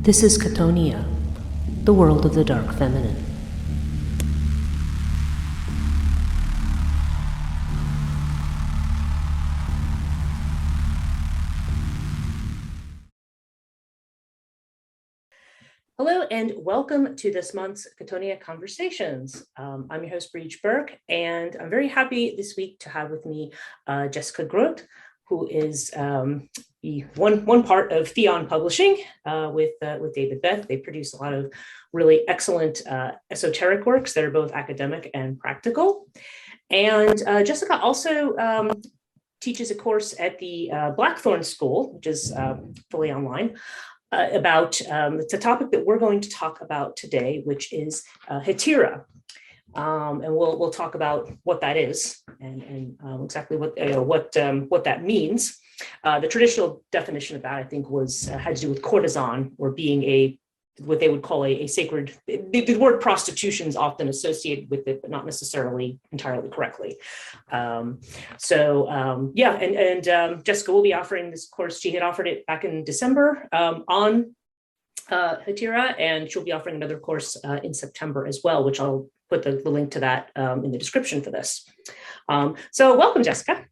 This is Chthonia, the world of the dark feminine. Hello and welcome to this month's Chthonia Conversations. I'm your host, Breach Burke, and I'm very happy this week to have with me Jessica Grote, who is the one part of Theion Publishing with David Beth. They produce a lot of really excellent esoteric works that are both academic and practical. And Jessica also teaches a course at the Blackthorn School, which is fully online, about it's a topic that we're going to talk about today, which is hetaira. And we'll talk about what that is and exactly what that means. The traditional definition of that, I think, was had to do with courtesan, or being what they would call a sacred. The word prostitution is often associated with it, but not necessarily entirely correctly. Jessica will be offering this course. She had offered it back in December on hetaira, and she'll be offering another course in September as well, which I'll put the link to that in the description for this. So welcome, Jessica.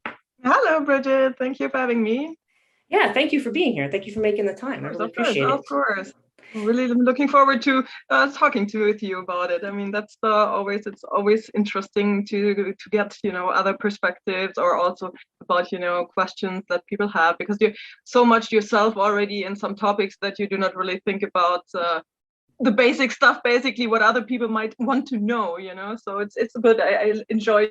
Hello, Bridget. Thank you for having me. Yeah, thank you for being here. Thank you for making the time. I really appreciate it. Of course. I'm really looking forward to talking with you about it. I mean, that's it's always interesting to get, other perspectives, or also about, questions that people have, because you're so much yourself already in some topics that you do not really think about the basic stuff, basically what other people might want to know, so it's good. I enjoy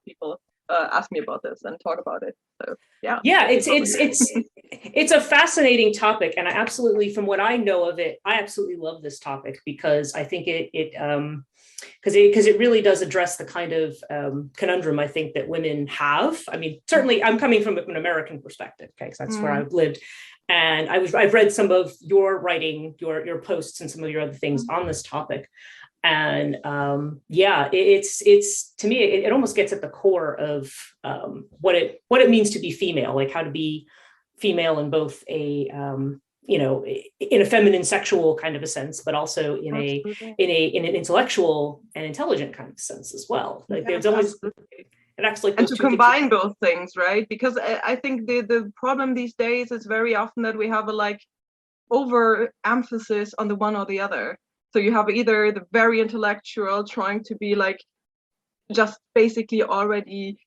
people ask me about this and talk about it. So yeah, it's a fascinating topic, and I absolutely, from what I know of it, I absolutely love this topic, because I think because it really does address the kind of conundrum I think that women have. I mean, certainly I'm coming from an American perspective, okay, because that's where I've lived. And I've read some of your writing, your posts, and some of your other things on this topic. And it's to me, it almost gets at the core of what it means to be female, like how to be female in both in a feminine sexual kind of a sense, but also in an intellectual and intelligent kind of sense as well. Like there's always it acts like, and to combine both things, right? Because I think the problem these days is very often that we have a over emphasis on the one or the other. So you have either the very intellectual trying to be just basically already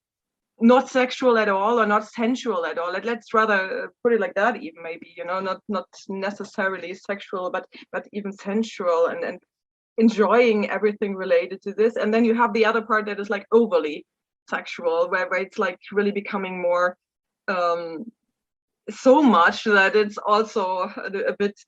not sexual at all, or not sensual at all. Let's rather put it like that, even maybe, not necessarily sexual, but even sensual, and enjoying everything related to this. And then you have the other part that is overly sexual, where it's really becoming more so much that it's also a bit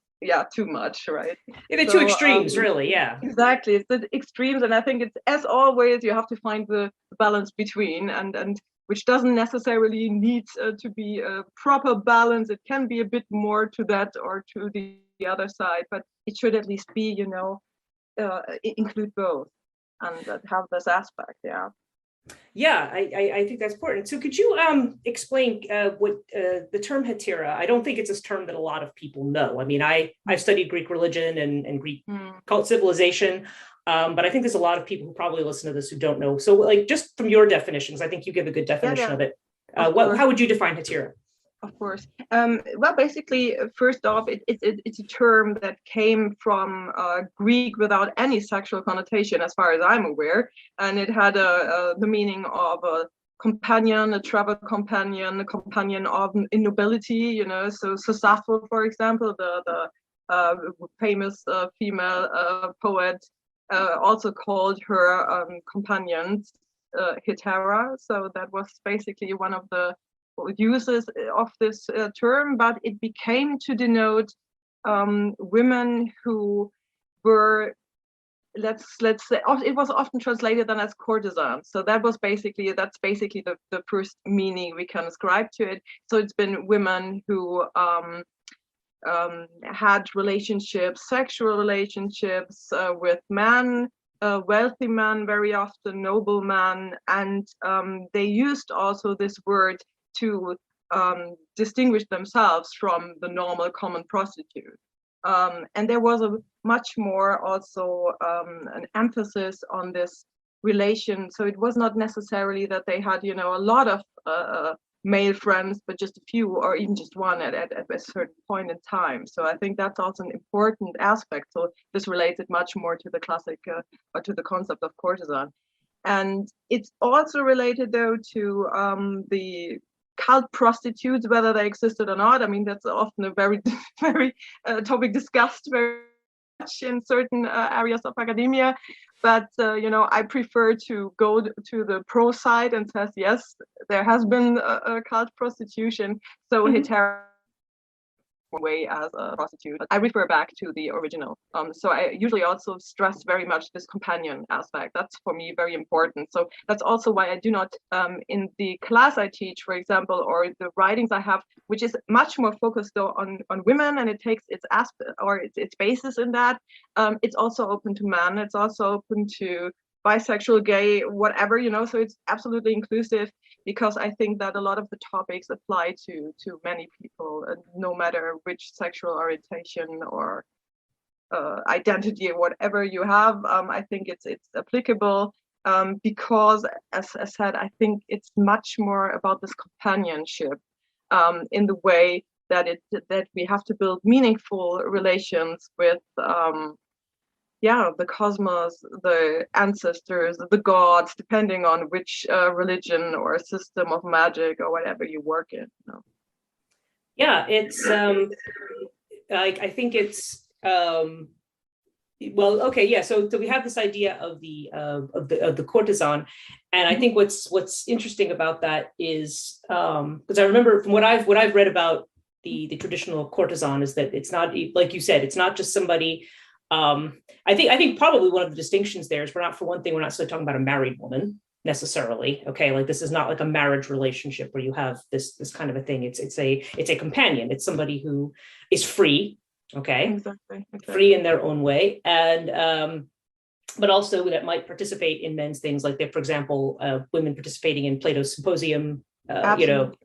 too much, right? The two extremes, really. Exactly, it's the extremes, and I think it's, as always, you have to find the balance between, and which doesn't necessarily need to be a proper balance. It can be a bit more to that or to the other side, but it should at least be, include both and have this aspect. I think that's important. So could you explain what the term hetaira? I don't think it's a term that a lot of people know. I mean, I've studied Greek religion and Greek cult civilization, but I think there's a lot of people who probably listen to this who don't know. So just from your definitions, I think you give a good definition of it. How would you define hetaira? Of course. Well, basically, first off, it's a term that came from Greek without any sexual connotation, as far as I'm aware, and it had the meaning of a companion, a travel companion, a companion of nobility. So Sappho, for example, the famous female poet, also called her companions hetaira. So that was basically one of the uses of this term, but it became to denote women who were, let's say, it was often translated then as courtesans. So that's basically the first meaning we can ascribe to it. So it's been women who had relationships, sexual relationships with men, wealthy men, very often noble men, and they used also this word to distinguish themselves from the normal common prostitute. And there was a much more also an emphasis on this relation. So it was not necessarily that they had, a lot of male friends, but just a few, or even just one at a certain point in time. So I think that's also an important aspect. So this relates it much more to the classic, or to the concept of courtesan. And it's also related, though, to the cult prostitutes, whether they existed or not. I mean, that's often a very, very topic discussed very much in certain areas of academia. But, I prefer to go to the pro side and says, yes, there has been a cult prostitution. So Hetaera way as a prostitute. I refer back to the original. So I usually also stress very much this companion aspect. That's for me very important. So that's also why I do not, in the class I teach, for example, or the writings I have, which is much more focused though on women, and it takes its aspect or its basis in that. It's also open to men. It's also open to bisexual, gay, whatever, so it's absolutely inclusive, because I think that a lot of the topics apply to many people, no matter which sexual orientation or identity or whatever you have. I think it's applicable, because, as I said, I think it's much more about this companionship, in the way that we have to build meaningful relations with the cosmos, the ancestors, the gods, depending on which religion or system of magic or whatever you work in. Yeah, it's I think it's well, okay, yeah. So we have this idea of the courtesan, and I think what's interesting about that is, because I remember from what I've read about the traditional courtesan, is that it's not, like you said, it's not just somebody. I think probably one of the distinctions there is, we're not necessarily talking about a married woman necessarily. Okay, like this is not like a marriage relationship where you have this kind of a thing. It's a companion. It's somebody who is free. Okay, exactly. Free in their own way, and but also that might participate in men's things, like for example, women participating in Plato's symposium. Yeah. That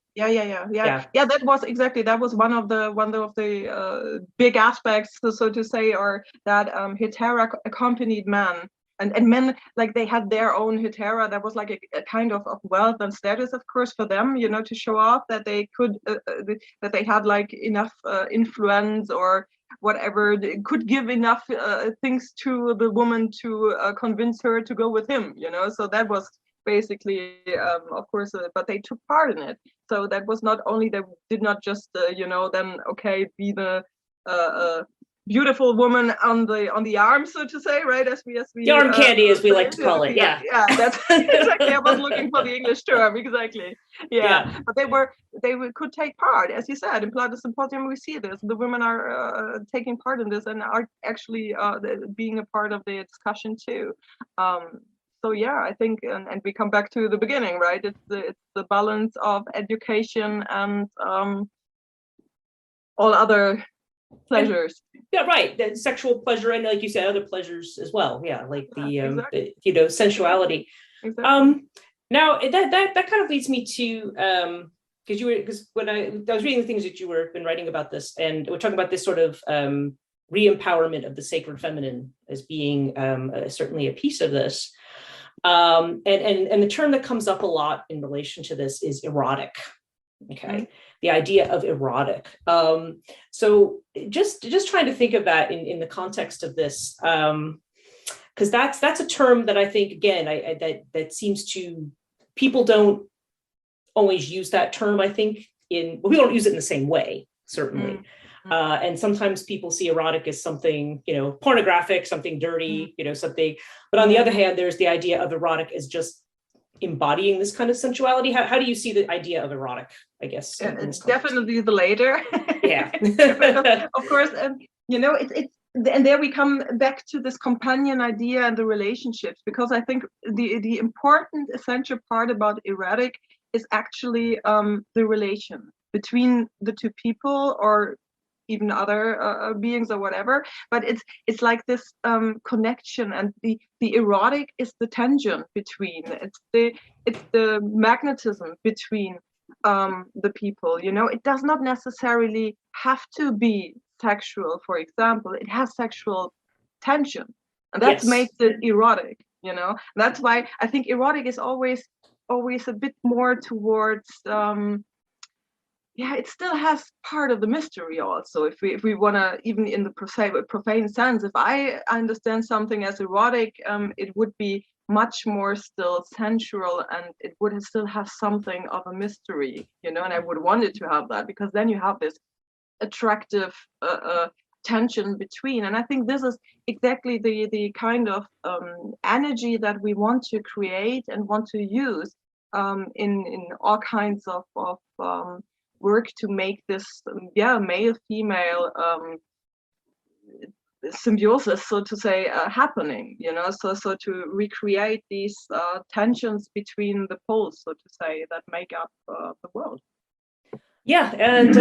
was one of the big aspects, so to say, or that Hetaera accompanied men, and men, like, they had their own Hetaera. That was like a kind of wealth and status, of course, for them, to show off that they could that they had like enough influence or whatever, could give enough things to the woman to convince her to go with him. So that was basically, of course, but they took part in it. So that was not only, they did not just then be the beautiful woman on the arm, so to say, right? As we the arm candy, as we like to call it. Yeah, that's exactly. I was looking for the English term, exactly. Yeah. But they could take part, as you said, in Plato's Symposium. We see this. The women are taking part in this and are actually being a part of the discussion too. So yeah, I think, and we come back to the beginning, right? It's the balance of education and all other pleasures. Yeah, right. The sexual pleasure, and like you said, other pleasures as well. Yeah, like exactly. the sensuality. Exactly. Now that kind of leads me to because when I was reading the things that you were been writing about this, and we're talking about this sort of re-empowerment of the sacred feminine as being certainly a piece of this. And the term that comes up a lot in relation to this is erotic. Okay, the idea of erotic. So just trying to think of that in the context of this, because that's a term that I think, again, that seems to, people don't always use that term. I think we don't use it in the same way, certainly. And sometimes people see erotic as something, pornographic, something dirty, something. But on the other hand, there's the idea of erotic as just embodying this kind of sensuality. How do you see the idea of erotic, I guess? It's definitely the later. Yeah. Of course. And, and there we come back to this companion idea and the relationships, because I think the important, essential part about erotic is actually the relation between the two people, or even other beings or whatever, but it's like this connection, and the erotic is the tension between, it's the magnetism between the people. It does not necessarily have to be sexual, for example, it has sexual tension, and that Yes. makes it erotic. That's why I think erotic is always a bit more towards it still has part of the mystery also. If we want to, even in the profane sense, if I understand something as erotic, it would be much more still sensual, and it would still have something of a mystery, and I would want it to have that, because then you have this attractive tension between. And I think this is exactly the kind of energy that we want to create and want to use in all kinds of work to make this male-female symbiosis, so to say, happening. So to recreate these tensions between the poles, so to say, that make up the world. Yeah, and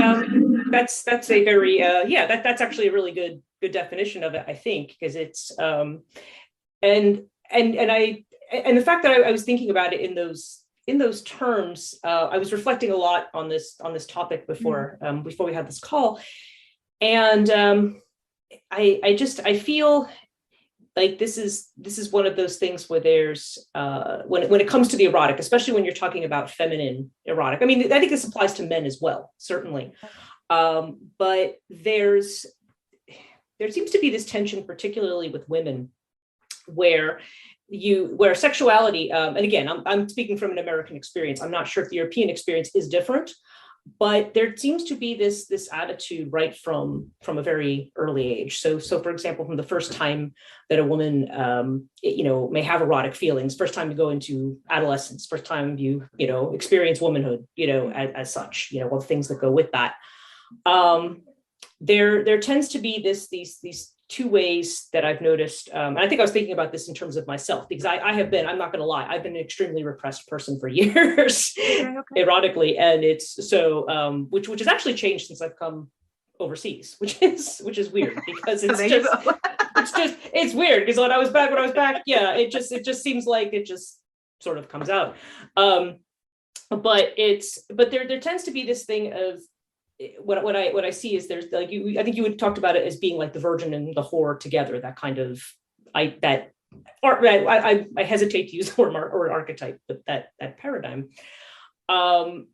that's a very that's actually a really good definition of it, I think, because it's and the fact that I was thinking about it in those terms, I was reflecting a lot on this topic before we had this call, and I feel like this is one of those things where there's when it comes to the erotic, especially when you're talking about feminine erotic. I mean, I think this applies to men as well, certainly, but there seems to be this tension, particularly with women, where sexuality, and again, I'm speaking from an American experience. I'm not sure if the European experience is different, but there seems to be this attitude right from a very early age. So for example, from the first time that a woman may have erotic feelings, first time you go into adolescence, first time you experience womanhood, as such, all the things that go with that. There tends to be these two ways that I've noticed, and I think I was thinking about this in terms of myself, because I'm not going to lie, I've been an extremely repressed person for years, erotically, and it's so which has actually changed since I've come overseas, which is weird, because it's weird, because when I was back, yeah, it just seems like it just sort of comes out, but there tends to be this thing of what I see is there's like I think you had talked about it as being like the virgin and the whore together, that kind of I hesitate to use the word or archetype, but that paradigm. But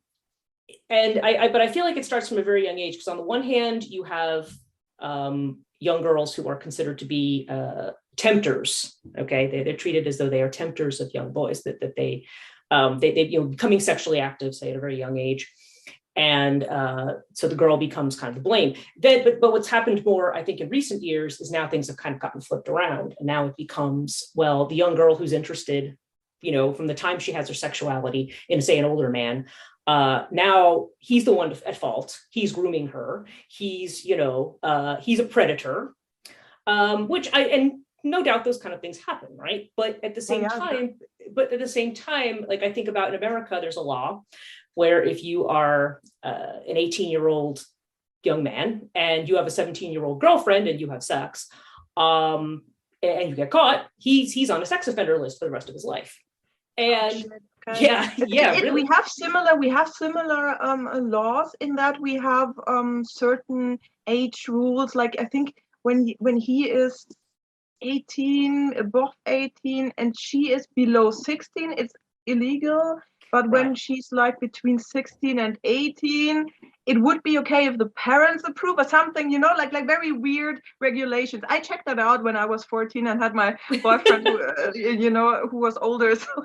I feel like it starts from a very young age, because on the one hand you have young girls who are considered to be tempters. Okay, they're treated as though they are tempters of young boys, that they becoming sexually active, say, at a very young age. And so the girl becomes kind of the blame. But what's happened more, I think, in recent years is now things have kind of gotten flipped around. And now it becomes, well, the young girl who's interested, from the time she has her sexuality in, say, an older man, now he's the one at fault. He's grooming her. He's a predator, and no doubt those kind of things happen, right? But at the same time, like I think about in America, there's a law where if you are an 18-year-old young man and you have a 17-year-old girlfriend and you have sex, and you get caught, he's on a sex offender list for the rest of his life. And really. We have similar laws in that we have certain age rules. Like I think when he is 18, above 18, and she is below 16, it's illegal. But when she's like between 16 and 18, it would be okay if the parents approve or something, like very weird regulations. I checked that out when I was 14 and had my boyfriend who was older. So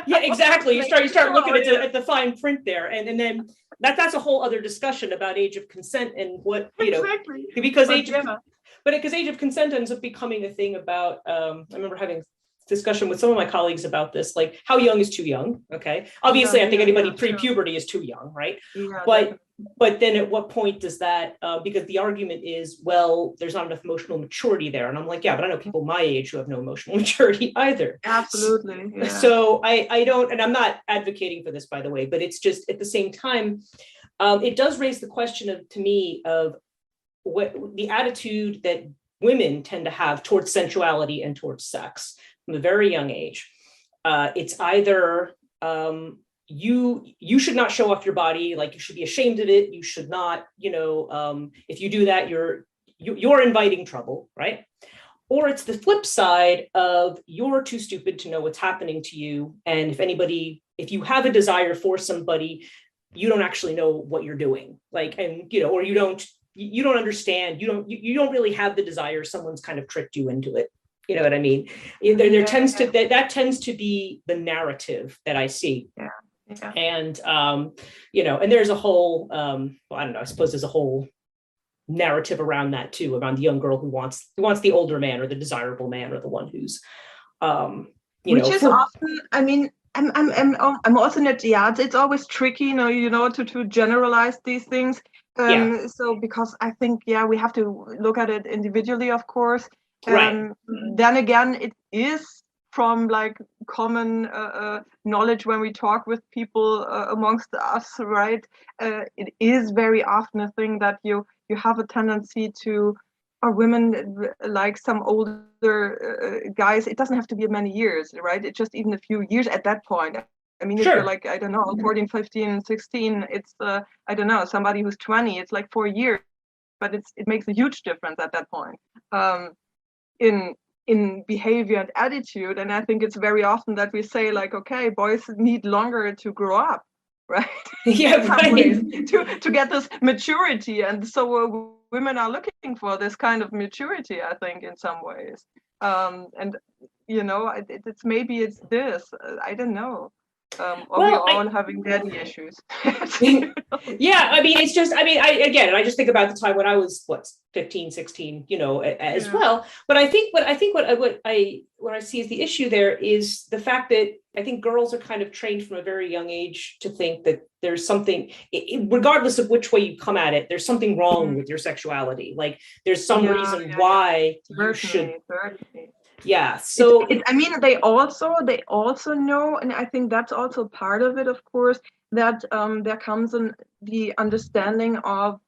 yeah, exactly. You start looking at the fine print there, and then that's a whole other discussion about age of consent and what exactly. Because age of consent ends up becoming a thing about. I remember having discussion with some of my colleagues about this, like how young is too young. Okay, obviously I think anybody pre-puberty is too young, right? But then at what point does that because the argument is, well, there's not enough emotional maturity there, and I'm like, yeah, but I know people my age who have no emotional maturity either. Absolutely. Yeah. So I don't, and I'm not advocating for this, by the way, but it's just at the same time it does raise the question to me of what the attitude that women tend to have towards sensuality and towards sex from a very young age. It's either you should not show off your body, like you should be ashamed of it. You should not, if you do that, you're inviting trouble, right? Or it's the flip side of you're too stupid to know what's happening to you. And if you have a desire for somebody, you don't actually know what you're doing. Like, and, or you don't understand, you don't really have the desire. Someone's kind of tricked you into it. You know what I mean? There tends to, that tends to be the narrative that I see. Yeah. Yeah. And, and there's a whole, I don't know, I suppose there's a whole narrative around that too, around the young girl who wants the older man or the desirable man or the one who's which is often, I mean, I'm also not, it's always tricky, to generalize these things. So because I think, we have to look at it individually, of course. Right. Then again, it is from like common knowledge when we talk with people amongst us, right? It is very often a thing that you have a tendency to, or women like some older guys. It doesn't have to be many years, right? It's just even a few years at that point. I mean, if you're like, I don't know, 14, 15, 16, it's, I don't know, somebody who's 20, it's like 4 years, but it makes a huge difference at that point in behavior and attitude. And I think it's very often that we say like, okay, boys need longer to grow up, right? Yeah, right. to get this maturity. And so women are looking for this kind of maturity, I think, in some ways. And, it's maybe it's this, I don't know. Or we're all having daddy issues. Yeah, I mean, it's just, I just think about the time when I was 15, 16, as well. But I think what I see as the issue there is the fact that I think girls are kind of trained from a very young age to think that there's something, regardless of which way you come at it, there's something wrong with your sexuality. Like there's some reason why you should. Yeah. So I mean, they also know, and I think that's also part of it, of course, that there comes in the understanding of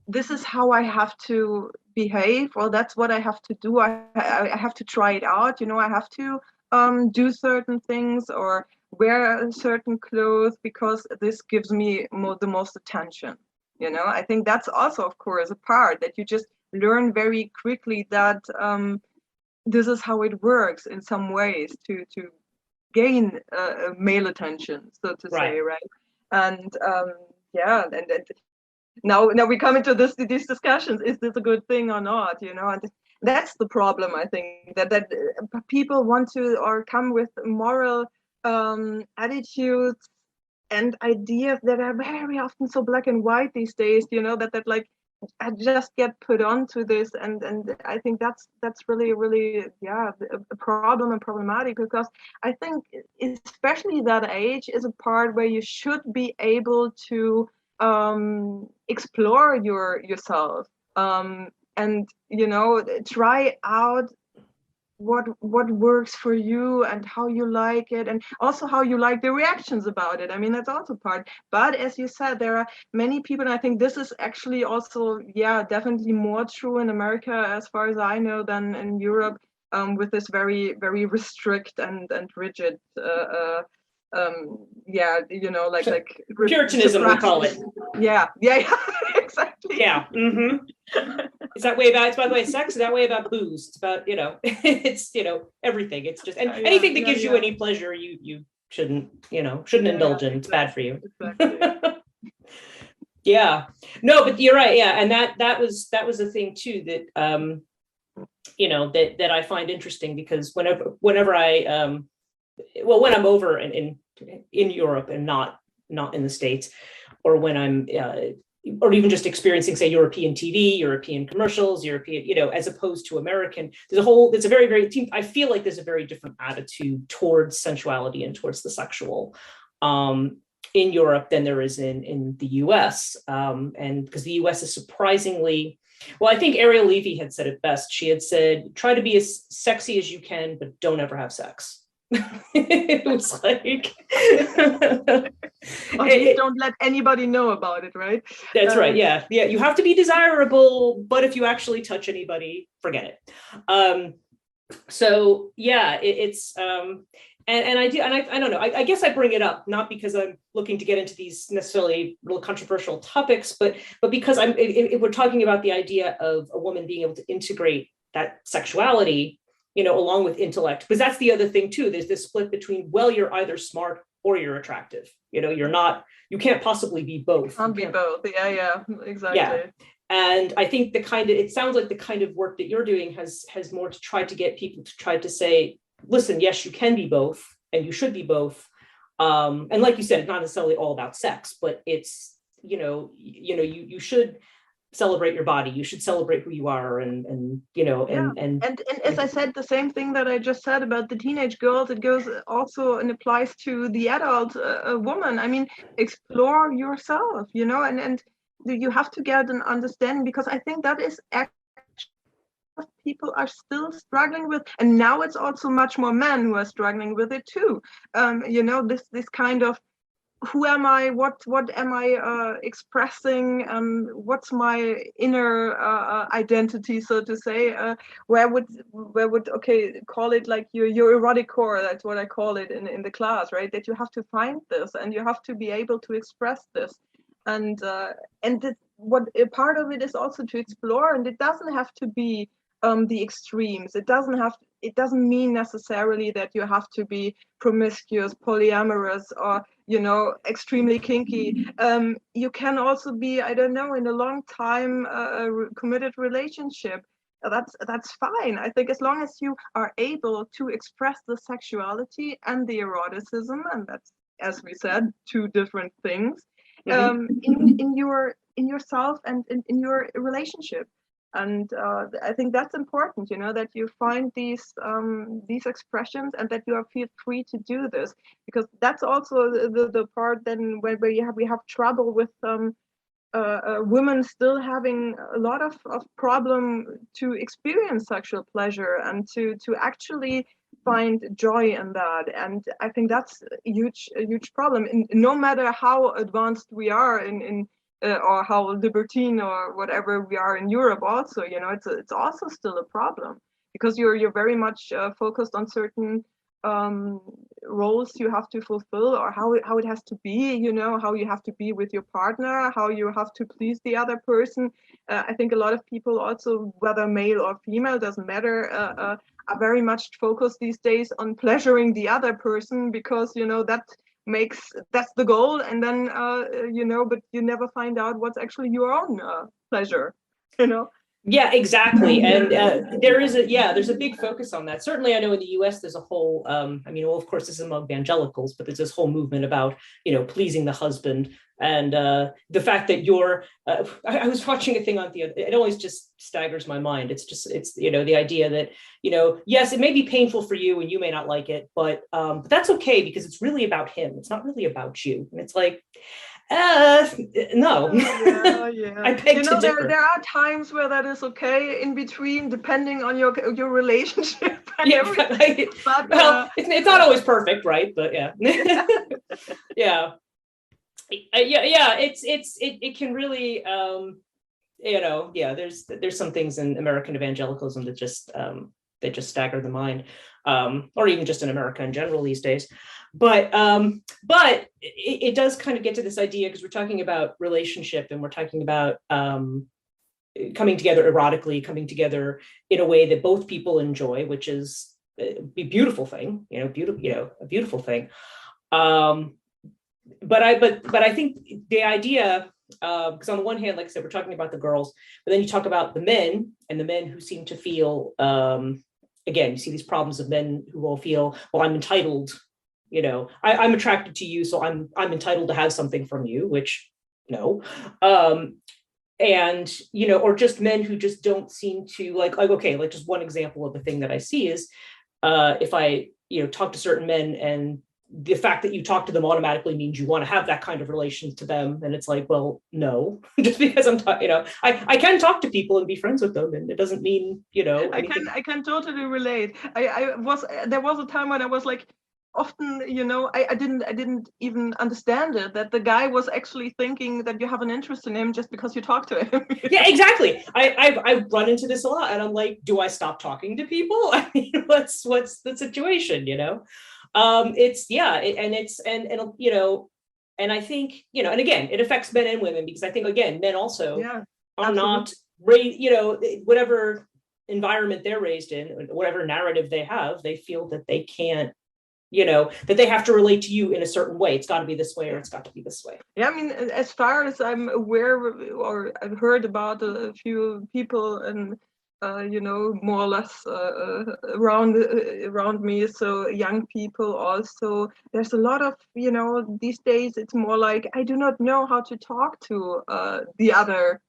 this is how I have to behave, or that's what I have to do. I have to try it out. I have to do certain things or wear certain clothes because this gives me the most attention. I think that's also, of course, a part that you just learn very quickly that this is how it works in some ways to gain male attention, so to say, right? And and now we come into these discussions: is this a good thing or not? And that's the problem. I think that people want to or come with moral attitudes and ideas that are very often so black and white these days. That like I just get put onto this, and I think that's really a problem and problematic, because I think especially that age is a part where you should be able to explore yourself and try out what works for you and how you like it, and also how you like the reactions about it. I mean, that's also part. But as you said, there are many people, and I think this is actually also definitely more true in America, as far as I know, than in Europe, with this very, very restrict and rigid like Puritanism, we call it. Yeah, exactly. Yeah. Mm-hmm. It's that way about, it's by the way, sex is that way about booze. It's about, it's, everything. It's just, and anything that gives you any pleasure, you shouldn't indulge in. It's bad for you. Exactly. Yeah. No, but you're right. Yeah. And that was a thing too, that, that I find interesting, because whenever I, when I'm over in Europe and not in the States, or when I'm, or even just experiencing, say, European TV, European commercials, European, as opposed to American, there's a very, very, I feel like there's a very different attitude towards sensuality and towards the sexual in Europe than there is in the US. And because the US is surprisingly, well, I think Ariel Levy had said it best. She had said, try to be as sexy as you can, but don't ever have sex. It was like don't let anybody know about it, right? That's right. Yeah. You have to be desirable, but if you actually touch anybody, forget it. So yeah, it's And I do, and I don't know, I guess I bring it up, not because I'm looking to get into these necessarily real controversial topics, but because if we're talking about the idea of a woman being able to integrate that sexuality, along with intellect, because that's the other thing too, there's this split between, well, you're either smart or you're attractive. You can't possibly be both. Can't be both. Yeah, exactly. Yeah. And I think it sounds like the kind of work that you're doing has more to try to get people to try to say, listen, yes, you can be both and you should be both. And like you said, it's not necessarily all about sex, but it's, you should celebrate your body. You should celebrate who you are, and as I said, the same thing that I just said about the teenage girls, it goes also and applies to the adult woman. I mean, explore yourself, and you have to get an understanding, because I think that is actually what people are still struggling with, and now it's also much more men who are struggling with it too. This kind of, who am I? What am I expressing? What's my inner identity, so to say? Where would call it like your erotic core? That's what I call it in the class, right? That you have to find this, and you have to be able to express this, and what a part of it is also to explore, and it doesn't have to be the extremes. It doesn't mean necessarily that you have to be promiscuous, polyamorous, or extremely kinky. You can also be, I don't know, in a long time committed relationship. That's fine. I think as long as you are able to express the sexuality and the eroticism, and that's, as we said, two different things, in yourself and in your relationship. And I think that's important, that you find these expressions, and that you feel free to do this, because that's also the part then where we have trouble with women still having a lot of problem to experience sexual pleasure and to actually find joy in that. And I think that's a huge problem. And no matter how advanced we are in or how libertine or whatever we are in Europe, also, it's also still a problem, because you're very much focused on certain roles you have to fulfill, or how it has to be, how you have to be with your partner, how you have to please the other person. I think a lot of people also, whether male or female, doesn't matter, are very much focused these days on pleasuring the other person, because that's the goal, and then but you never find out what's actually your own pleasure. Yeah, exactly. And there's a big focus on that. Certainly, I know in the US, there's a whole, of course, this is among evangelicals, but there's this whole movement about, pleasing the husband. And the fact that I was watching a thing on it always just staggers my mind. It's the idea that, yes, it may be painful for you and you may not like it, but that's okay, because it's really about him. It's not really about you. And it's like, no. Yeah. I beg to differ. There are times where that is okay in between, depending on your relationship. It's not always perfect, right? But yeah. Yeah. It can really, there's some things in American evangelicalism that just stagger the mind, or even just in America in general these days. But it does kind of get to this idea, because we're talking about relationship, and we're talking about coming together erotically, coming together in a way that both people enjoy, which is a beautiful thing, a beautiful thing. But I think the idea, because on the one hand, like I said, we're talking about the girls, but then you talk about the men, and the men who seem to feel, again, you see these problems of men who will feel, well, I'm entitled, I'm attracted to you, so I'm entitled to have something from you, which no. And, or just men who just don't seem to like, just one example of the thing that I see is, if I, talk to certain men, and the fact that you talk to them automatically means you want to have that kind of relation to them. And it's like, well, no, just because I'm talking, I can talk to people and be friends with them, and it doesn't mean, I can totally relate. There was a time when I was like, often, I didn't even understand it, that the guy was actually thinking that you have an interest in him just because you talk to him. Yeah, exactly. I've run into this a lot, and I'm like, do I stop talking to people? I mean, what's the situation, And I think, and again, it affects men and women, because I think, again, men also are not raised, whatever environment they're raised in, whatever narrative they have, they feel that they can't, that they have to relate to you in a certain way. It's got to be this way, or it's got to be this way. Yeah, I mean, as far as I'm aware, or I've heard about a few people, and more or less around me, so young people also. There's a lot of, these days it's more like, I do not know how to talk to the other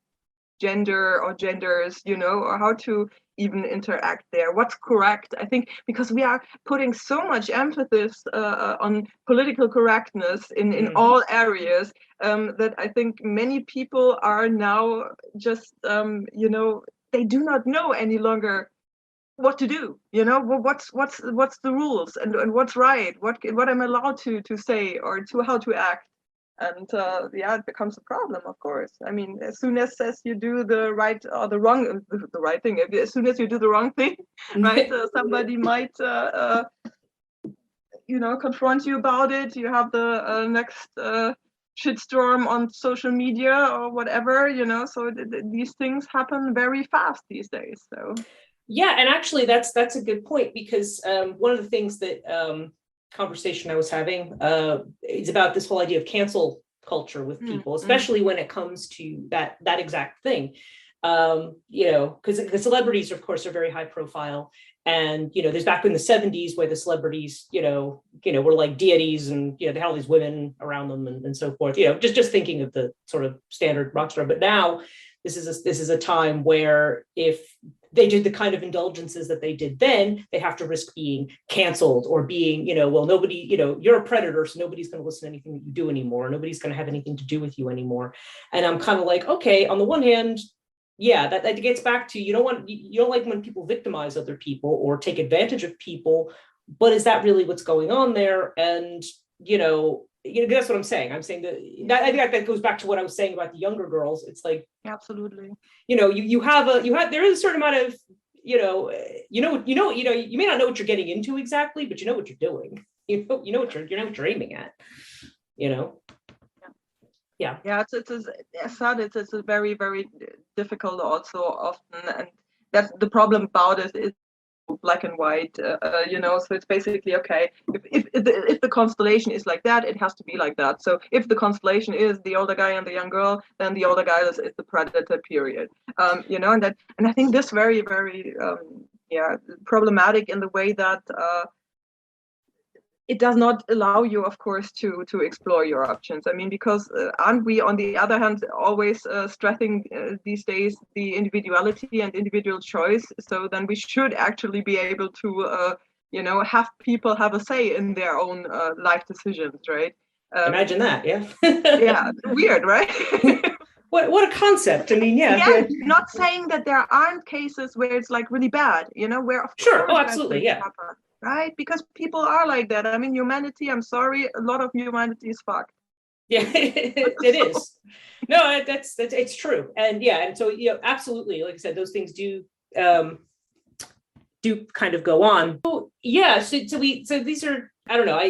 gender or genders, or how to even interact there. What's correct? I think because we are putting so much emphasis on political correctness in all areas, that I think many people are now just, they do not know any longer what to do. What's the rules, and what's right, what I'm allowed to say, or to how to act. And it becomes a problem, of course. I mean, as soon as you do the right or the wrong, the right thing, as soon as you do the wrong thing, right, somebody might, confront you about it. You have the next shitstorm on social media or whatever, so these things happen very fast these days. So yeah, and actually that's a good point, because one of the things that conversation I was having is about this whole idea of cancel culture with people, especially when it comes to that exact thing. Because the celebrities, of course, are very high profile, and there's back in the 70s where the celebrities, were like deities, and they had all these women around them, and so forth. Just thinking of the sort of standard rock star. But now this is a time where if they did the kind of indulgences that they did then, they have to risk being canceled, or being, well, nobody, you're a predator, so nobody's going to listen to anything that you do anymore. Nobody's going to have anything to do with you anymore. And I'm kind of like, okay, on the one hand, yeah, that gets back to, you don't like when people victimize other people or take advantage of people, but is that really what's going on there? And, that's what I'm saying. I'm saying that I think that goes back to what I was saying about the younger girls. It's like, absolutely, there is a certain amount of, you may not know what you're getting into exactly, but you know what you're doing. You know what you're aiming at. Yeah. It's a very, very difficult also often, and that's the problem about it. It's black and white, so it's basically, okay, if the constellation is like that, it has to be like that. So if the constellation is the older guy and the young girl, then the older guy is the predator, period. And I think this very, very problematic in the way that it does not allow you, of course, to explore your options. I mean, because aren't we, on the other hand, always stressing these days the individuality and individual choice? So then we should actually be able to, have people have a say in their own life decisions, right? Imagine that, yeah. Yeah, weird, right? What a concept. I mean, yeah. Again, not saying that there aren't cases where it's like really bad, where of sure, course absolutely, yeah. Happen. Right? Because people are like that. I mean, humanity, I'm sorry, a lot of humanity is fucked. Yeah, it is. No, that's it's true. And yeah, and so, absolutely, like I said, those things do kind of go on. So, yeah, so these are, I don't know,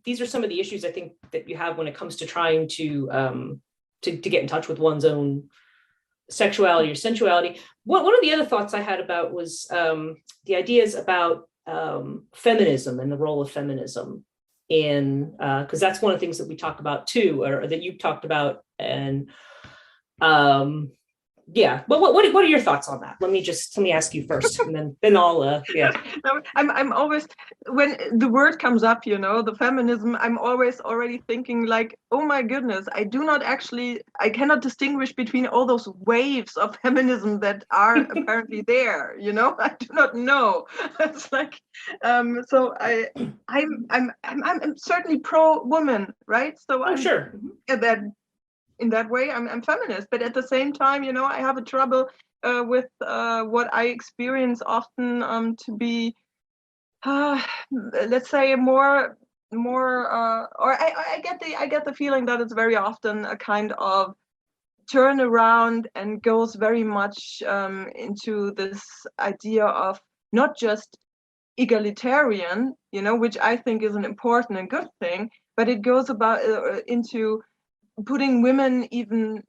these are some of the issues I think that you have when it comes to trying to get in touch with one's own sexuality or sensuality. One of the other thoughts I had about was the ideas about feminism and the role of feminism in, because that's one of the things that we talk about too, or that you've talked about. And yeah, but what are your thoughts on that? Let me ask you first, and then I'll yeah. I'm always, when the word comes up, the feminism, I'm always already thinking like, oh my goodness, I cannot distinguish between all those waves of feminism that are apparently there. I do not know. It's like, so I'm certainly pro woman, right? So I'm sure that. In that way, I'm feminist, but at the same time, I have a trouble with what I experience often to be, let's say, more, or I get the feeling that it's very often a kind of turnaround and goes very much into this idea of not just egalitarian, which I think is an important and good thing, but it goes about into putting women even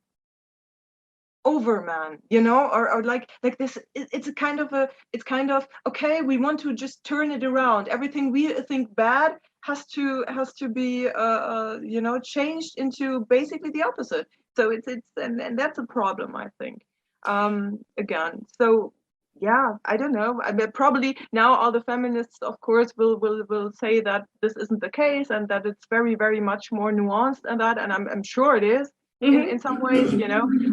over man, or like this. It's kind of okay, we want to just turn it around. Everything we think bad has to be changed into basically the opposite. So it's and that's a problem, I think. Again, so yeah, I don't know. I mean, probably now all the feminists, of course, will say that this isn't the case and that it's very, very much more nuanced than that, and I'm sure it is in some ways,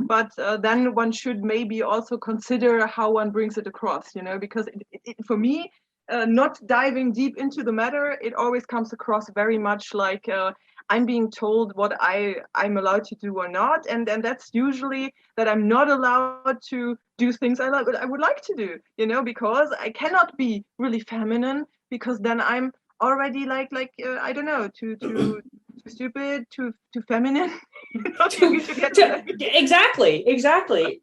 but then one should maybe also consider how one brings it across, because for me, not diving deep into the matter, it always comes across very much like I'm being told what I'm allowed to do or not, and that's usually that I'm not allowed to do things I would like to do, because I cannot be really feminine, because then I'm already like I don't know, too stupid, too feminine. Exactly.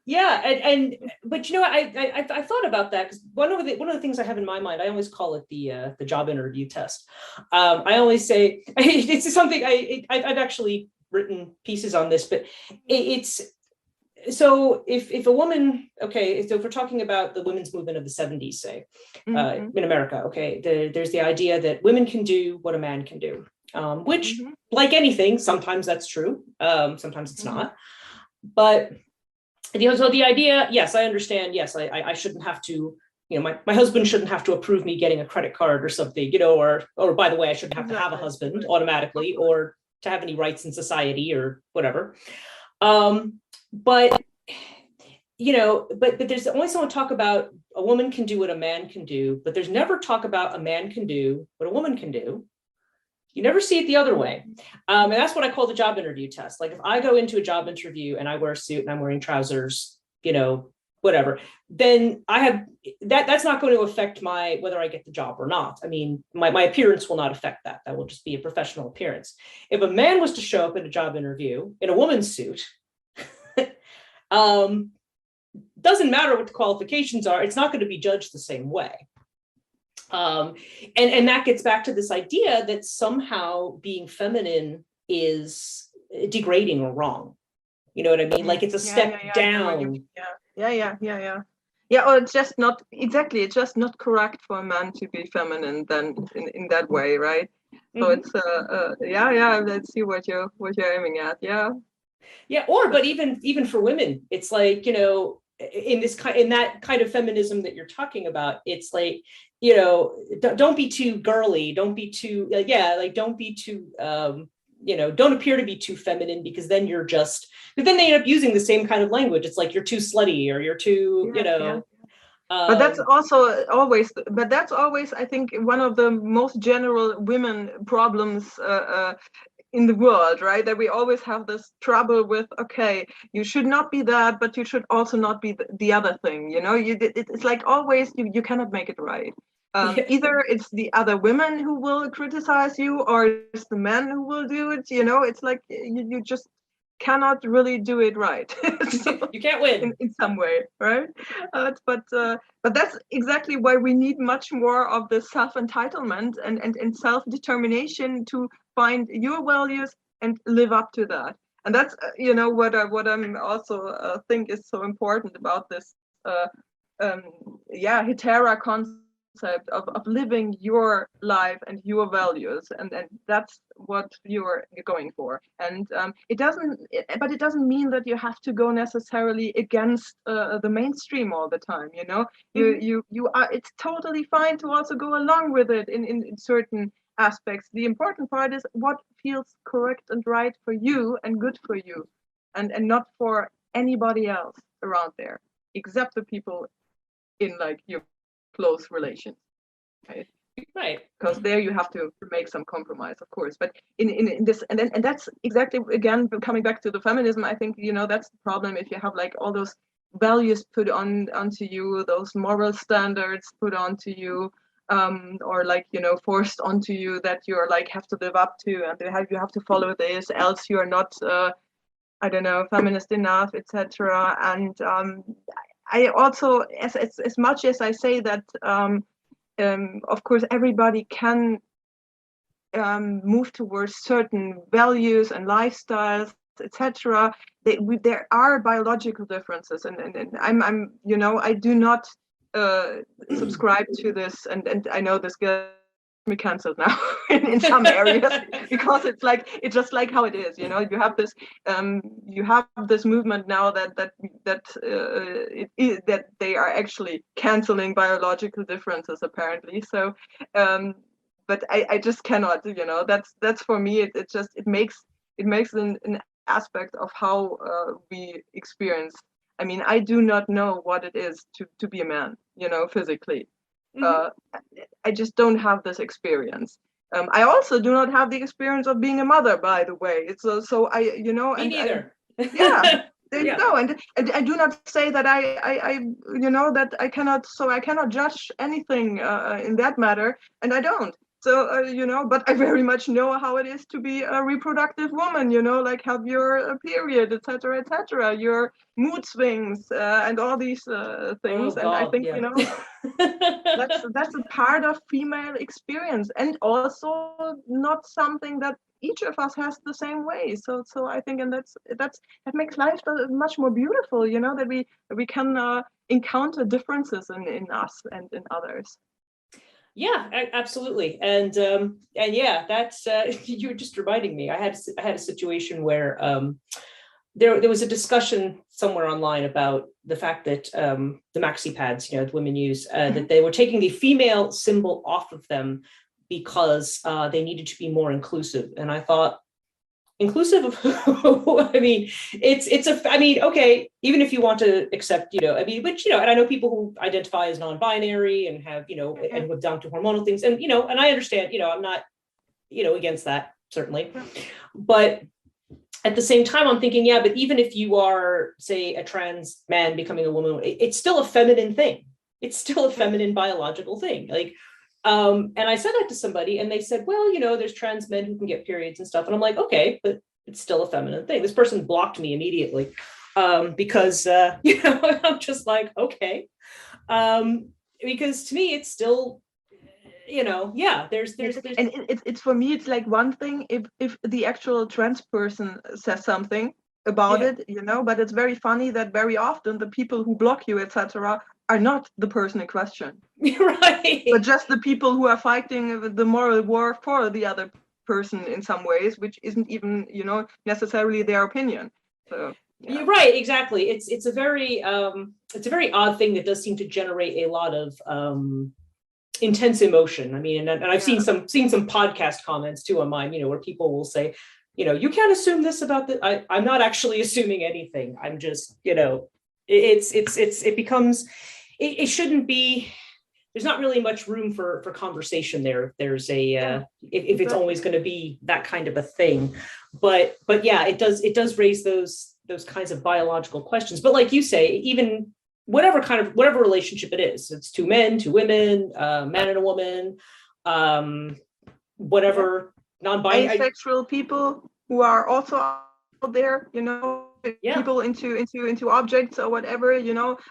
Yeah, and but I thought about that, because one of the things I have in my mind, I always call it the job interview test. I always say it's something I've actually written pieces on this, but it's so if a woman, okay, so if we're talking about the women's movement of the 70s, say, in America, okay, there's the idea that women can do what a man can do. Which, like anything, sometimes that's true, sometimes it's not. But so the idea, yes, I understand. Yes, I shouldn't have to, my husband shouldn't have to approve me getting a credit card or something, or by the way, I shouldn't have to have a husband automatically, or to have any rights in society or whatever. But but there's always someone talk about a woman can do what a man can do, but there's never talk about a man can do what a woman can do. You never see it the other way. And that's what I call the job interview test. Like if I go into a job interview and I wear a suit and I'm wearing trousers, whatever, then I have that's not going to affect whether I get the job or not. I mean, my appearance will not affect that. That will just be a professional appearance. If a man was to show up at a job interview in a woman's suit, doesn't matter what the qualifications are, it's not going to be judged the same way. And that gets back to this idea that somehow being feminine is degrading or wrong. You know what I mean? Like it's a step down. Yeah, or it's just not exactly. It's just not correct for a man to be feminine then in that way, right? So it's Let's see what you're aiming at. But even for women, it's like in that kind of feminism that you're talking about, it's like don't be too girly, don't be too don't be too don't appear to be too feminine, because then but then they end up using the same kind of language. It's like you're too slutty, or you're too but that's always I think one of the most general women problems in the world, right? That we always have this trouble with, okay, you should not be that, but you should also not be the other thing, it's like always you cannot make it right. Either it's the other women who will criticize you, or it's the men who will do it, it's like you just cannot really do it right. So, you can't win in some way, right? But that's exactly why we need much more of the self-entitlement and self-determination to find your values and live up to that. And that's what I'm also think is so important about this Hetaera concept of living your life and your values, and that's what you're going for. And it doesn't mean that you have to go necessarily against the mainstream all the time. You are. It's totally fine to also go along with it in certain aspects. The important part is what feels correct and right for you and good for you, and not for anybody else around there, except the people in like your close relations, right? Because there you have to make some compromise, of course. But in this, and that's exactly, again, coming back to the feminism, I think that's the problem. If you have like all those values put onto you, those moral standards put onto you, or like forced onto you, that you're like have to live up to, and you have to follow this, else you're not I don't know, feminist enough, etc. And I also, as much as I say that of course, everybody can move towards certain values and lifestyles, etc. There are biological differences, and I'm I do not subscribe to this, and I know this gets me cancelled now in some areas because it's just like how it is. You have this movement now that they are actually canceling biological differences apparently. So but I just cannot, that's for me, it makes an aspect of how we experience. I mean, I do not know what it is to be a man, physically. Mhm. I just don't have this experience. I also do not have the experience of being a mother, by the way. It's so I, Me neither. yeah, there you Yeah. go. And I do not say that that I cannot judge anything in that matter, and I don't. So, but I very much know how it is to be a reproductive woman, like have your period, etc., etc., your mood swings, and all these Oh things. And I God, think, yeah. that's a part of female experience, and also not something that each of us has the same way. So I think, and that makes life much more beautiful, that we can encounter differences in us and in others. Yeah, absolutely. And yeah, that's you were just reminding me. I had a situation where there was a discussion somewhere online about the fact that the maxi pads, that women use, that they were taking the female symbol off of them because they needed to be more inclusive. And I thought, inclusive of who? I mean, okay, even if you want to accept, but and I know people who identify as non-binary and have, and who have down to hormonal things, and and I understand, I'm not, against that, certainly. But at the same time, I'm thinking, yeah, but even if you are, say, a trans man becoming a woman, it's still a feminine thing. It's still a feminine biological thing. Like, and I said that to somebody, and they said, well, there's trans men who can get periods and stuff. And I'm like, okay, but it's still a feminine thing. This person blocked me immediately because, I'm just like, okay. Because to me, it's still, yeah, there's and it's for me, it's like one thing if the actual trans person says something about yeah. it, but it's very funny that very often the people who block you, etc., are not the person in question, Right? but just the people who are fighting the moral war for the other person in some ways, which isn't even necessarily their opinion. So yeah. You're right, exactly. It's a very odd thing that does seem to generate a lot of intense emotion. I mean, and I've seen some podcast comments too on mine, where people will say, you can't assume this about the. I'm not actually assuming anything. I'm just, it becomes, it shouldn't be. There's not really much room for conversation there. If there's a if it's always going to be that kind of a thing, but yeah, it does raise those kinds of biological questions. But like you say, even whatever relationship it is, it's two men, two women, man and a woman, whatever, non-binary, asexual people who are also out there, people into objects or whatever, I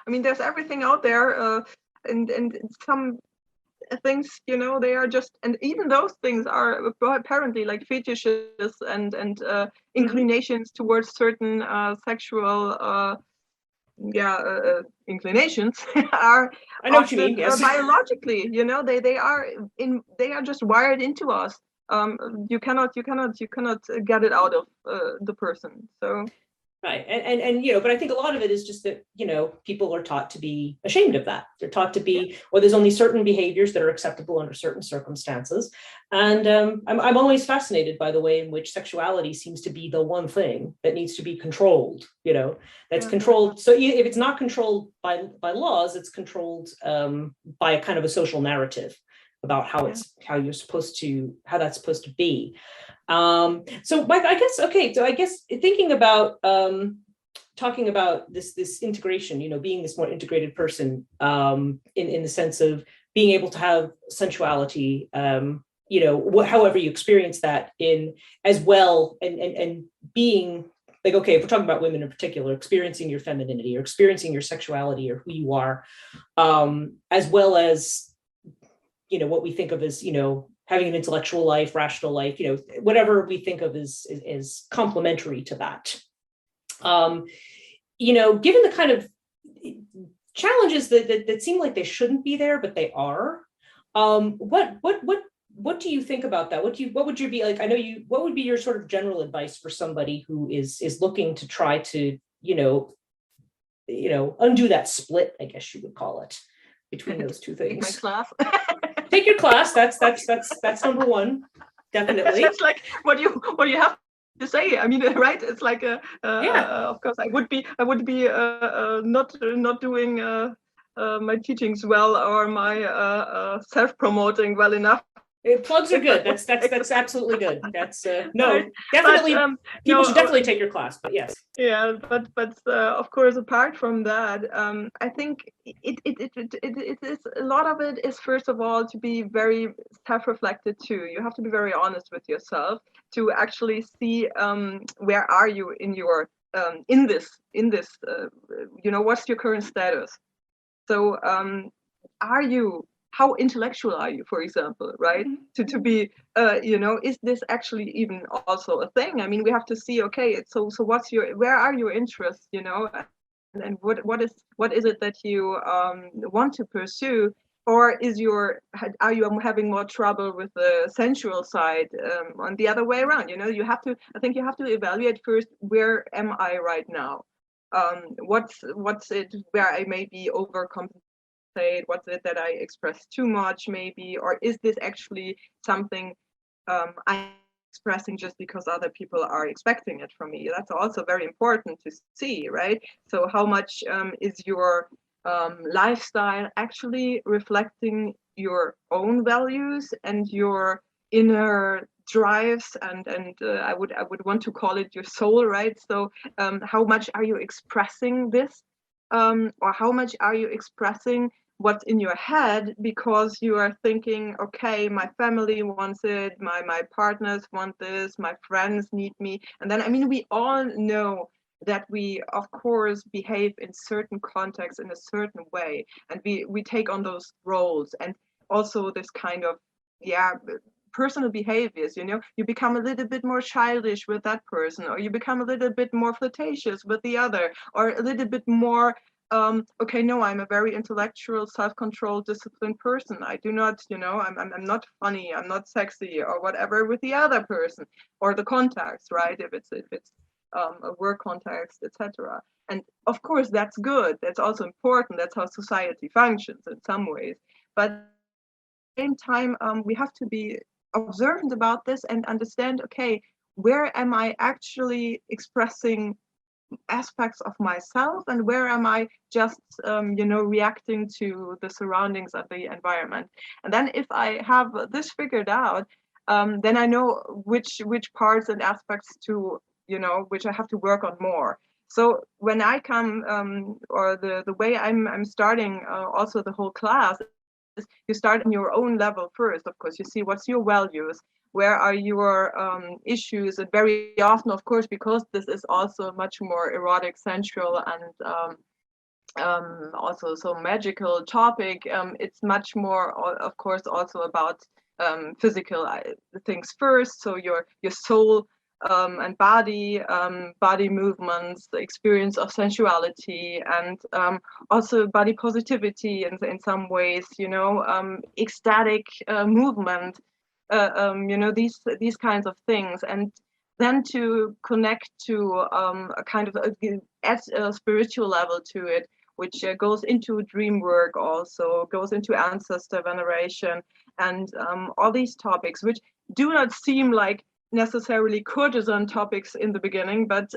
mean, there's everything out there, and some things, they are just, and even those things are apparently like fetishes and inclinations towards certain sexual inclinations are I know what you often mean. Yes. biologically, they are just wired into us. You cannot get it out of the person. So Right. And but I think a lot of it is just that, people are taught to be ashamed of that. They're taught to be, well, there's only certain behaviors that are acceptable under certain circumstances. And I'm always fascinated by the way in which sexuality seems to be the one thing that needs to be controlled, that's controlled. So if it's not controlled by laws, it's controlled by a kind of a social narrative about how that's supposed to be. So Mike, I guess thinking about talking about this integration, being this more integrated person, in the sense of being able to have sensuality, however you experience that in as well, and being like, okay, if we're talking about women in particular, experiencing your femininity or experiencing your sexuality or who you are, as well as what we think of as, having an intellectual life, rational life, whatever we think of as complementary to that. Given the kind of challenges that seem like they shouldn't be there, but they are, what do you think about that? What would you be like? What would be your sort of general advice for somebody who is looking to try to, undo that split, I guess you would call it, between those two things? Take my class. Take your class. That's number one, definitely. It's like what you have to say. I mean, right? It's like of course I would be not doing my teachings well, or my self-promoting well enough. Plugs are good. That's absolutely good. That's no, right. definitely. People should definitely take your class. But yes. Yeah, but of course, apart from that, I think it is a lot of it is, first of all, to be very self-reflected too. You have to be very honest with yourself to actually see where are you in your in this what's your current status. So how intellectual are you, for example, right? Mm-hmm. To be, is this actually even also a thing? I mean, we have to see, okay, so where are your interests, and what is it that you want to pursue? Or are you having more trouble with the sensual side on the other way around? I think you have to evaluate first, where am I right now? What's it where I may be overcompensating? What's it that I express too much, maybe, or is this actually something I'm expressing just because other people are expecting it from me? That's also very important to see, right? So how much is your lifestyle actually reflecting your own values and your inner drives, and I would want to call it your soul, right? So how much are you expressing this, or how much are you expressing what's in your head because you are thinking, okay, my family wants it, my partners want this, my friends need me. And then, I mean, we all know that we, of course, behave in certain contexts in a certain way, and we take on those roles, and also this kind of personal behaviors. You become a little bit more childish with that person, or you become a little bit more flirtatious with the other, or a little bit more okay, no, I'm a very intellectual, self-controlled, disciplined person. I do not, I'm not funny, I'm not sexy, or whatever with the other person, or the context, right? If it's a work context, etc. And of course, that's good. That's also important. That's how society functions in some ways. But at the same time, we have to be observant about this and understand, okay, where am I actually expressing aspects of myself, and where am I just reacting to the surroundings of the environment? And then if I have this figured out, then I know which parts and aspects to which I have to work on more. So when I come or the way I'm starting also the whole class is, you start on your own level first. Of course, you see what's your values, where are your issues, and very often, of course, because this is also much more erotic, sensual, and also so magical topic, it's much more, of course, also about physical things first. So your soul and body movements, the experience of sensuality, and also body positivity in some ways, ecstatic movement. These kinds of things, and then to connect to a kind of add a spiritual level to it, which goes into dream work, also goes into ancestor veneration, and all these topics, which do not seem like necessarily courtesan topics in the beginning, but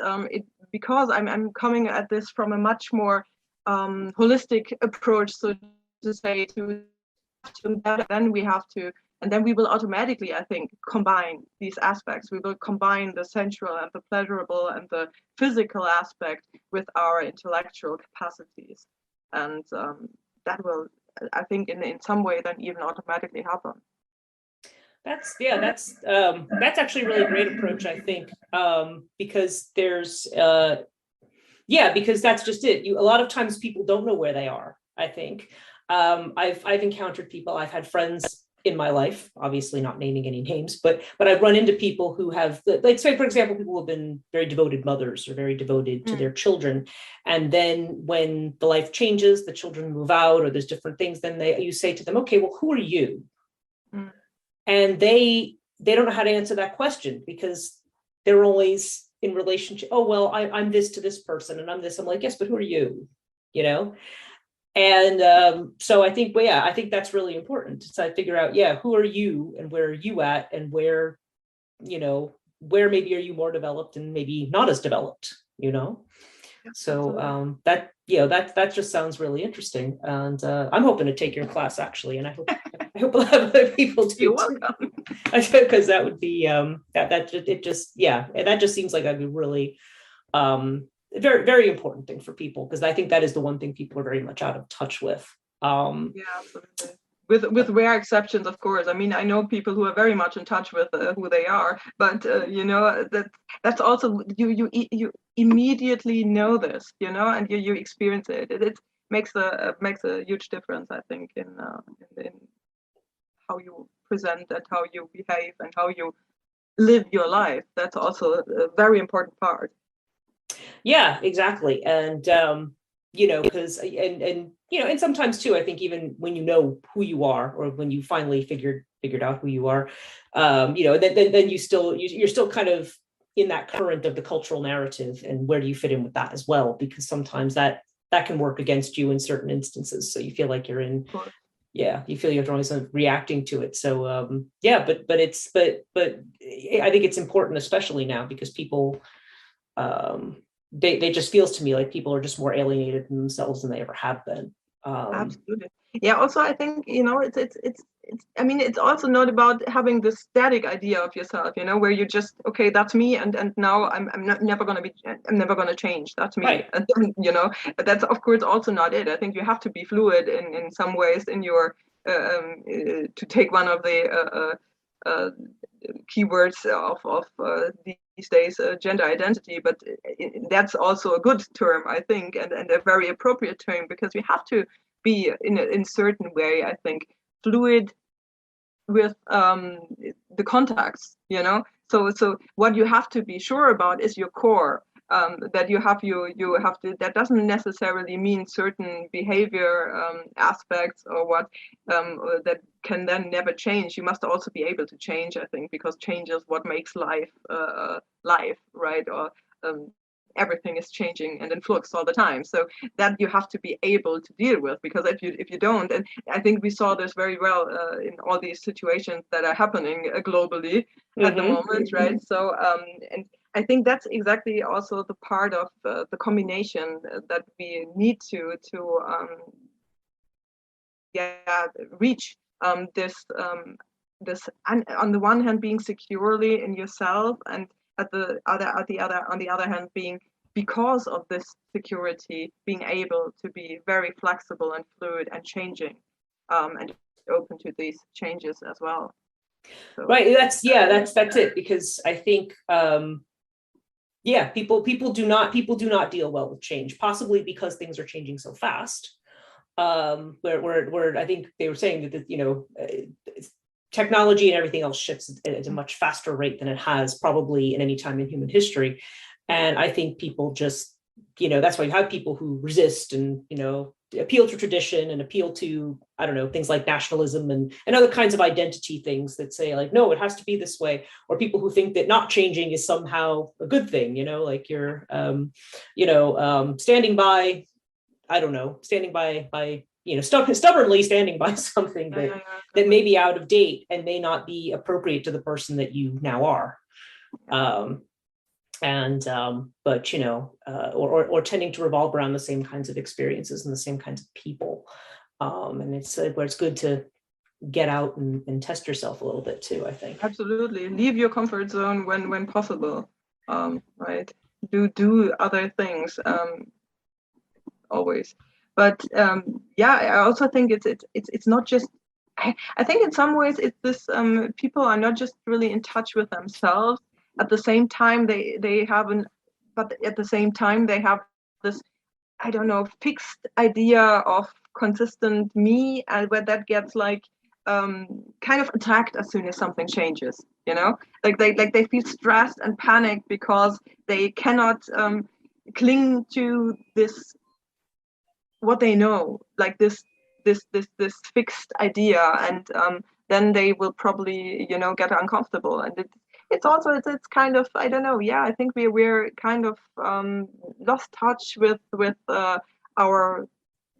because I'm coming at this from a much more holistic approach, so to say, then we have to. And then we will automatically, I think, combine these aspects. We will combine the sensual and the pleasurable and the physical aspect with our intellectual capacities. And that will, I think, in some way then even automatically happen. That's actually a really great approach, I think, because there's, because that's just it. A lot of times people don't know where they are, I think. I've encountered people, I've had friends in my life, obviously not naming any names, but I've run into people who have, like, say, for example, people who have been very devoted mothers or very devoted to their children. And then when the life changes, the children move out or there's different things, then you say to them, okay, well, who are you? And they don't know how to answer that question because they're always in relationship. Oh, well, I'm this to this person and I'm this. I'm like, yes, but who are you? You know? And so I think, well, yeah, I think that's really important. So I figure out, yeah, who are you and where are you at and where, you know, where maybe are you more developed and maybe not as developed, you know? So that, you know, that just sounds really interesting. And I'm hoping to take your class actually. And I hope we'll have other people do You're too. welcome. Because that would be it just, yeah, and that just seems like that'd be really very, very important thing for people, because I think that is the one thing people are very much out of touch with. Yeah, absolutely. With rare exceptions, of course. I mean, I know people who are very much in touch with who they are, but you know, that's also you immediately know this, you know, and you experience it. It makes a huge difference, I think, in how you present and how you behave and how you live your life. That's also a very important part. Yeah, exactly. And you know, because and you know, and sometimes too, I think even when you know who you are, or when you finally figured out who you are, you know, then you're still kind of in that current of the cultural narrative, and where do you fit in with that as well? Because sometimes that can work against you in certain instances. So you feel like you're in, yeah, you feel you're always reacting to it. So yeah, but I think it's important, especially now, because people they just feels to me like people are just more alienated in themselves than they ever have been. Absolutely. Yeah. Also, I think, you know, it's. I mean, it's also not about having this static idea of yourself, you know, where you just, okay, that's me, and now I'm never gonna change. That's me, right. And then, you know, but that's of course also not it. I think you have to be fluid in some ways in your to take one of the keywords of these days, gender identity, but that's also a good term, I think, and a very appropriate term, because we have to be in a certain way, I think, fluid with the context, you know. So what you have to be sure about is your core. That you have to. That doesn't necessarily mean certain behavior aspects or what that can then never change. You must also be able to change, I think, because change is what makes life life, right? Or everything is changing and in flux all the time. So that you have to be able to deal with, because if you don't, and I think we saw this very well in all these situations that are happening globally at the moment, right? So and I think that's exactly also the part of the combination that we need to reach this on the one hand being securely in yourself, and on the other hand being, because of this security, being able to be very flexible and fluid and changing, and open to these changes as well. So, right. That's it. Because I think yeah, people do not deal well with change, possibly because things are changing so fast. Where I think they were saying that, you know, technology and everything else shifts at a much faster rate than it has probably in any time in human history. And I think people just, you know, that's why you have people who resist and, you know, appeal to tradition and appeal to, I don't know, things like nationalism and other kinds of identity things that say like, no, it has to be this way. Or people who think that not changing is somehow a good thing, you know, like you're, you know, standing by, I don't know, standing by, you know, stubbornly standing by something that may be out of date and may not be appropriate to the person that you now are. But, you know, or tending to revolve around the same kinds of experiences and the same kinds of people. And it's where it's good to get out and test yourself a little bit too, I think. Absolutely. Leave your comfort zone when possible. Right. Do other things. Always. But yeah, I also think it's not just, I think in some ways it's this people are not just really in touch with themselves. At the same time they have but at the same time they have this, I don't know, fixed idea of consistent me, and where that gets like kind of attacked as soon as something changes, like they feel stressed and panicked because they cannot cling to this what they know, like this fixed idea, and then they will probably get uncomfortable. And it's also it's kind of, I don't know, I think we're kind of lost touch with our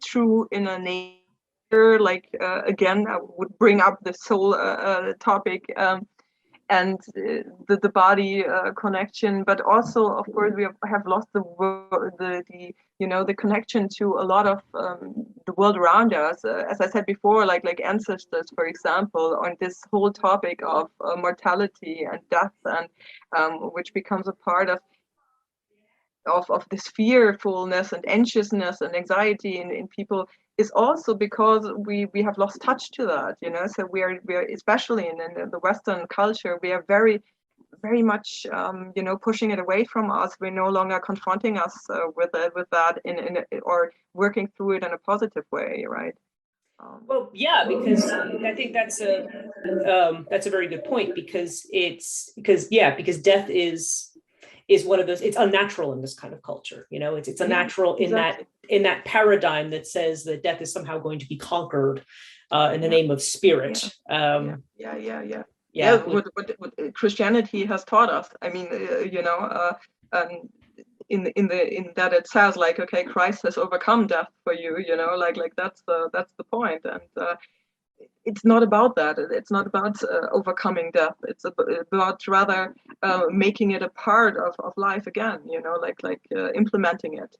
true inner nature. Like again, I would bring up this whole topic, and the body connection, but also of course we have lost the connection to a lot of the world around us, as I said before, like ancestors, for example, on this whole topic of mortality and death, and which becomes a part of this fearfulness and anxiousness and anxiety in people, is also because we have lost touch to that, so we're especially in the Western culture, we are very very much pushing it away from us. We're no longer confronting us with that or working through it in a positive way, right? Well, yeah, because I think that's a very good point, because death is one of those, it's unnatural in this kind of culture, it's unnatural exactly. in that paradigm that says that death is somehow going to be conquered in the name of spirit. What Christianity has taught us. I mean, in that it says like, okay, Christ has overcome death for you, like that's the point. And it's not about that. It's not about overcoming death. It's about rather making it a part of life again, like implementing it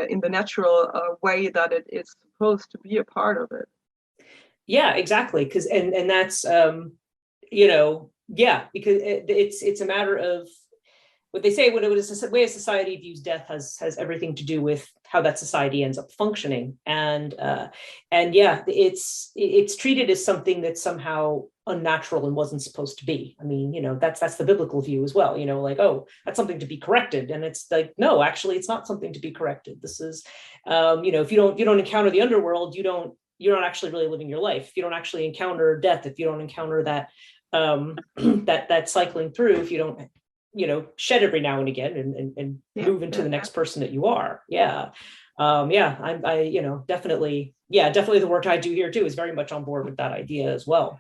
in the natural way that it is supposed to be a part of it. Yeah, exactly. Because and that's because it's a matter of what they say, when it was the way a society views death has everything to do with how that society ends up functioning. And it's treated as something that's somehow unnatural and wasn't supposed to be. I mean, that's the biblical view as well, like, oh, that's something to be corrected. And it's like, no, actually, it's not something to be corrected. This is, if you don't encounter the underworld, you're not actually really living your life. If you don't actually encounter death, if you don't encounter that that cycling through, if you don't shed every now and again and move into the next person that you are. I definitely the work I do here too is very much on board with that idea as well,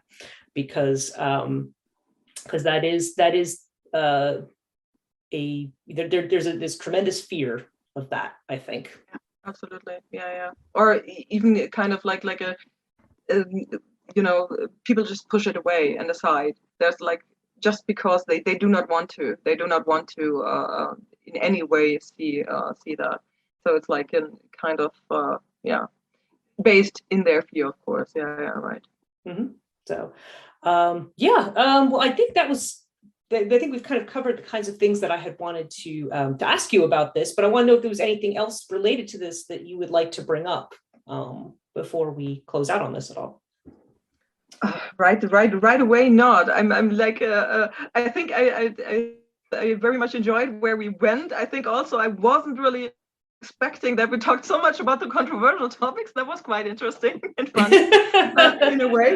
because that is there's this tremendous fear of that, I think. Absolutely. Or even kind of like a people just push it away and aside. There's like, just because they do not want to in any way see that. So it's like a kind of based in their fear, of course. Right. Mm-hmm. So well, I think I think we've kind of covered the kinds of things that I had wanted to ask you about this, but I want to know if there was anything else related to this that you would like to bring up before we close out on this at all. Right away, not. I'm like, I think I very much enjoyed where we went. I think also I wasn't really expecting that we talked so much about the controversial topics. That was quite interesting and fun in a way,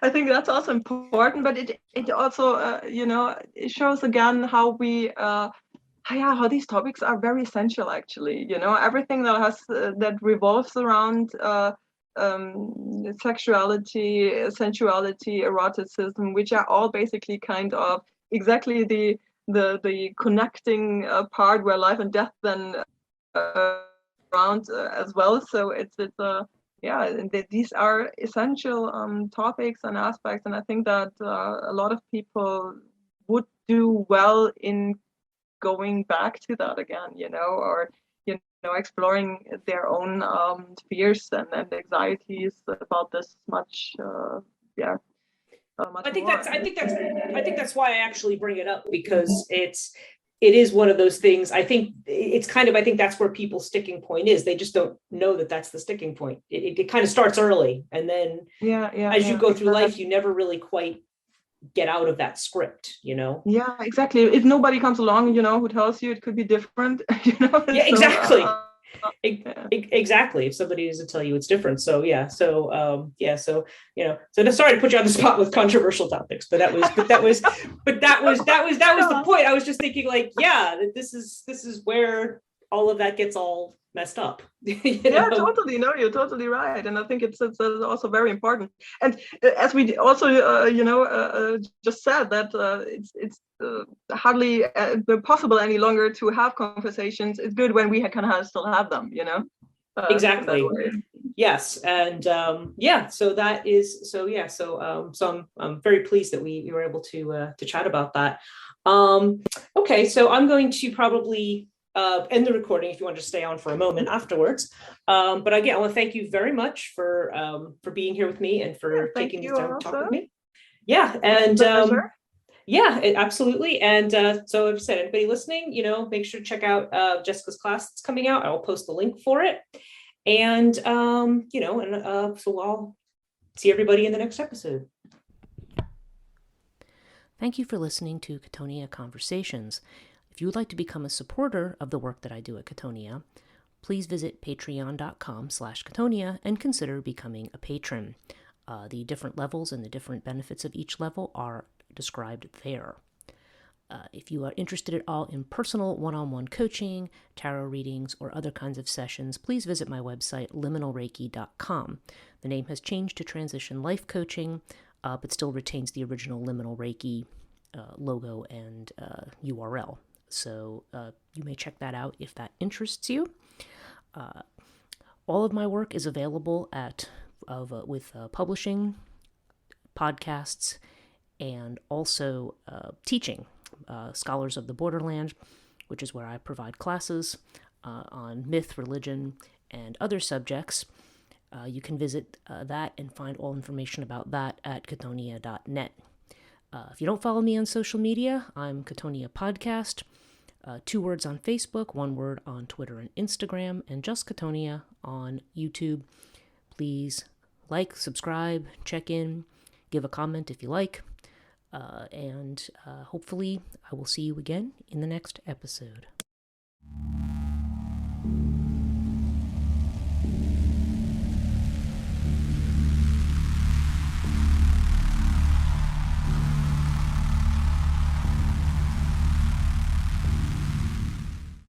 I think that's also important, but it also it shows again how we how these topics are very essential, actually. Everything that has that revolves around sexuality, sensuality, eroticism, which are all basically kind of exactly the connecting part where life and death then around as well. So these are essential topics and aspects, and I think that a lot of people would do well in going back to that again, or exploring their own fears and anxieties about this much. I think that's why I actually bring it up, because it is one of those things. I think that's where people's sticking point is. They just don't know that that's the sticking point. It kind of starts early, and then as you go through life, you never really quite get out of that script, Yeah, exactly. If nobody comes along, who tells you it could be different, exactly. Exactly. If somebody doesn't tell you, it's different. So yeah. So sorry to put you on the spot with controversial topics, but that was the point. I was just thinking, like, yeah, that this is where all of that gets all messed up. Yeah, totally. No, you're totally right, and I think it's also very important. And as we also just said, that it's hardly possible any longer to have conversations. It's good when we can still have them. Exactly. Yes, and so that is so I'm very pleased that we were able to chat about that. Okay, so I'm going to probably end the recording if you want to stay on for a moment afterwards. But again, I want to thank you very much for being here with me and for taking the time to talk with me. Yeah, and yeah, absolutely. And so, as I said, anybody listening, make sure to check out Jessica's class that's coming out. I will post the link for it. And so I'll see everybody in the next episode. Thank you for listening to Chthonia Conversations. If you would like to become a supporter of the work that I do at Chthonia, please visit patreon.com/Chthonia and consider becoming a patron. The different levels and the different benefits of each level are described there. If you are interested at all in personal one-on-one coaching, tarot readings, or other kinds of sessions, please visit my website, liminalreiki.com. The name has changed to Transition Life Coaching, but still retains the original Liminal Reiki logo and URL. So you may check that out if that interests you. All of my work is available with publishing, podcasts, and also teaching. Scholars of the Borderland, which is where I provide classes on myth, religion, and other subjects. You can visit that and find all information about that at chthonia.net. If you don't follow me on social media, I'm Chthonia Podcast. 2 words on Facebook, 1 word on Twitter and Instagram, and just Chthonia on YouTube. Please like, subscribe, check in, give a comment if you like. And hopefully I will see you again in the next episode.